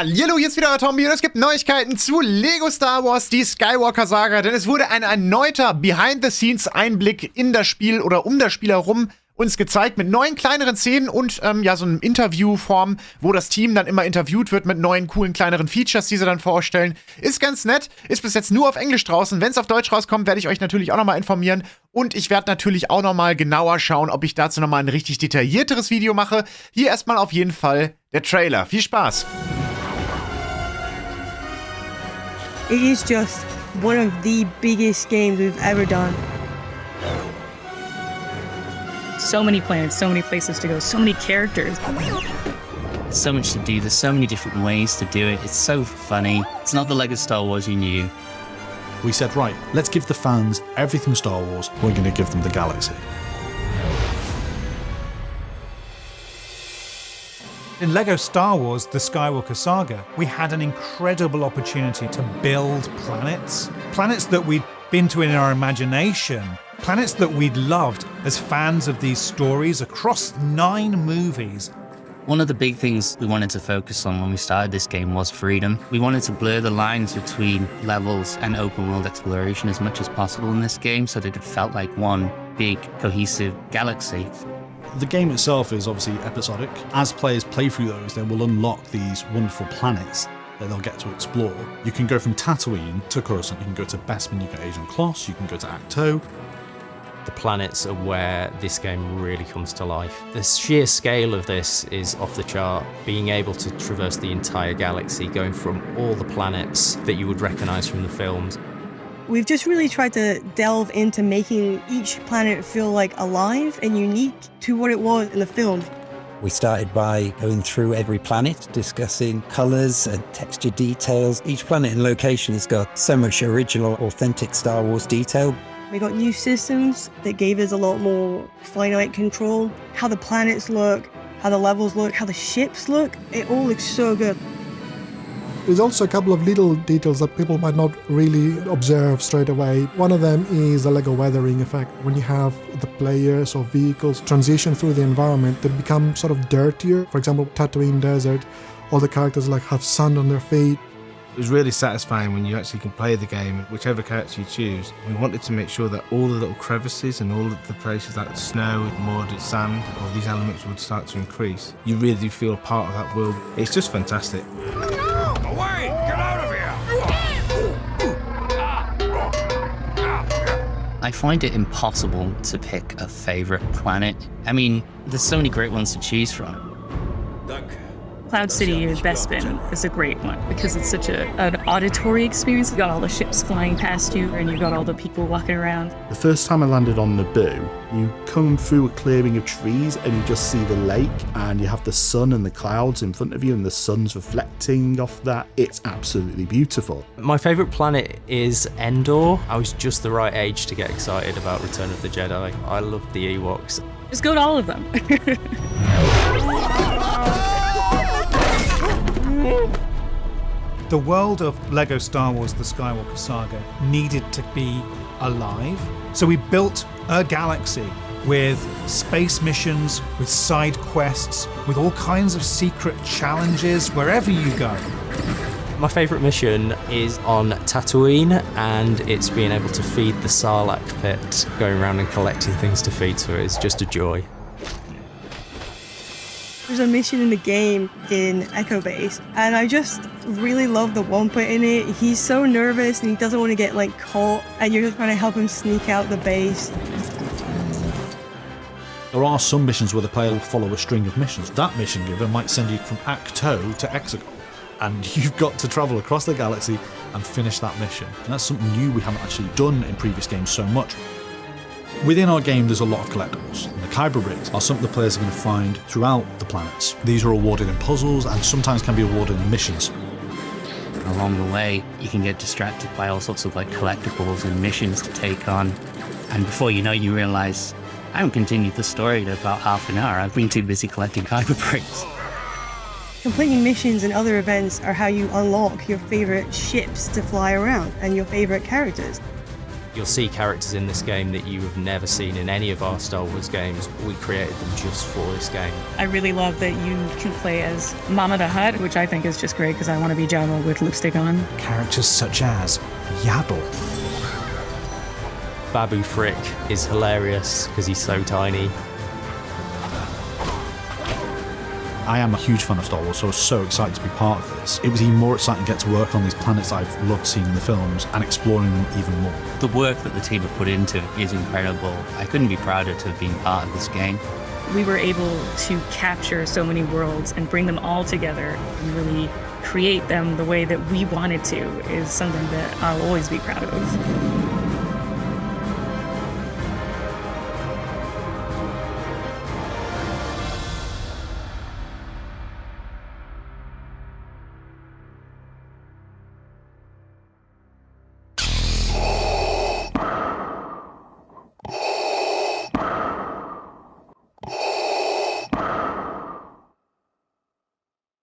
Hallo, hier ist wieder Tombie und es gibt Neuigkeiten zu Lego Star Wars, die Skywalker Saga, denn es wurde ein erneuter Behind-the-Scenes-Einblick in das Spiel oder um das Spiel herum uns gezeigt mit neuen kleineren Szenen und ja, so einem Interviewform, wo das Team dann immer interviewt wird mit neuen, coolen, kleineren Features, die sie dann vorstellen. Ist ganz nett, ist bis jetzt nur auf Englisch draußen. Wenn es auf Deutsch rauskommt, werde ich euch natürlich auch nochmal informieren. Und ich werde natürlich auch nochmal genauer schauen, ob ich dazu nochmal ein richtig detaillierteres Video mache. Hier erstmal auf jeden Fall der Trailer. Viel Spaß! It is just one of the biggest games we've ever done. So many planets, so many places to go, so many characters. So much to do, there's so many different ways to do it. It's so funny. It's not the Lego Star Wars you knew. We said, right, let's give the fans everything Star Wars, we're going to give them the galaxy. In LEGO Star Wars, The Skywalker Saga, we had an incredible opportunity to build planets. Planets that we'd been to in our imagination. Planets that we'd loved as fans of these stories across 9 movies. One of the big things we wanted to focus on when we started this game was freedom. We wanted to blur the lines between levels and open world exploration as much as possible in this game so that it felt like one big, cohesive galaxy. The game itself is obviously episodic. As players play through those, they will unlock these wonderful planets that they'll get to explore. You can go from Tatooine to Coruscant, you can go to Bespin, you can go to Agent Kloss, you can go to Acto. The planets are where this game really comes to life. The sheer scale of this is off the chart. Being able to traverse the entire galaxy, going from all the planets that you would recognise from the films. We've just really tried to delve into making each planet feel like alive and unique to what it was in the film. We started by going through every planet, discussing colours and texture details. Each planet and location has got so much original, authentic Star Wars detail. We got new systems that gave us a lot more finite control. How the planets look, how the levels look, how the ships look, it all looks so good. There's also a couple of little details that people might not really observe straight away. One of them is the Lego weathering effect. When you have the players or vehicles transition through the environment, they become sort of dirtier. For example, Tatooine Desert, all the characters like have sand on their feet. It was really satisfying when you actually can play the game, whichever character you choose. We wanted to make sure that all the little crevices and all of the places like snow, mud, sand, all these elements would start to increase. You really do feel part of that world. It's just fantastic. Away! Get out of here! I find it impossible to pick a favourite planet. I mean, there's so many great ones to choose from. Cloud City or Bespin is a great one because it's such an auditory experience. You got all the ships flying past you and you got all the people walking around. The first time I landed on Naboo, you come through a clearing of trees and you just see the lake and you have the sun and the clouds in front of you and the sun's reflecting off that. It's absolutely beautiful. My favourite planet is Endor. I was just the right age to get excited about Return of the Jedi. I loved the Ewoks. Just go to all of them. The world of LEGO Star Wars The Skywalker Saga needed to be alive. So we built a galaxy with space missions, with side quests, with all kinds of secret challenges wherever you go. My favourite mission is on Tatooine, and it's being able to feed the Sarlacc pit, going around and collecting things to feed, so it's just a joy. There's a mission in the game in Echo Base, and I just really love the Wampa in it. He's so nervous and he doesn't want to get like caught, and you're just trying to help him sneak out the base. There are some missions where the player will follow a string of missions. That mission giver might send you from Acto to Exegol, and you've got to travel across the galaxy and finish that mission. And that's something new we haven't actually done in previous games so much. Within our game, there's a lot of collectibles. And the Kyber bricks are something the players are going to find throughout the planets. These are awarded in puzzles and sometimes can be awarded in missions. Along the way, you can get distracted by all sorts of like collectibles and missions to take on. And before you know, you realise, I haven't continued the story to about half an hour. I've been too busy collecting Kyber bricks. Completing missions and other events are how you unlock your favourite ships to fly around and your favourite characters. You'll see characters in this game that you have never seen in any of our Star Wars games. We created them just for this game. I really love that you can play as Mama the Hutt, which I think is just great because I want to be Jabba with lipstick on. Characters such as Yaddle. Babu Frick is hilarious because he's so tiny. I am a huge fan of Star Wars, so I was so excited to be part of this. It was even more exciting to get to work on these planets I've loved seeing in the films and exploring them even more. The work that the team have put into it is incredible. I couldn't be prouder to have been part of this game. We were able to capture so many worlds and bring them all together and really create them the way that we wanted to is something that I'll always be proud of.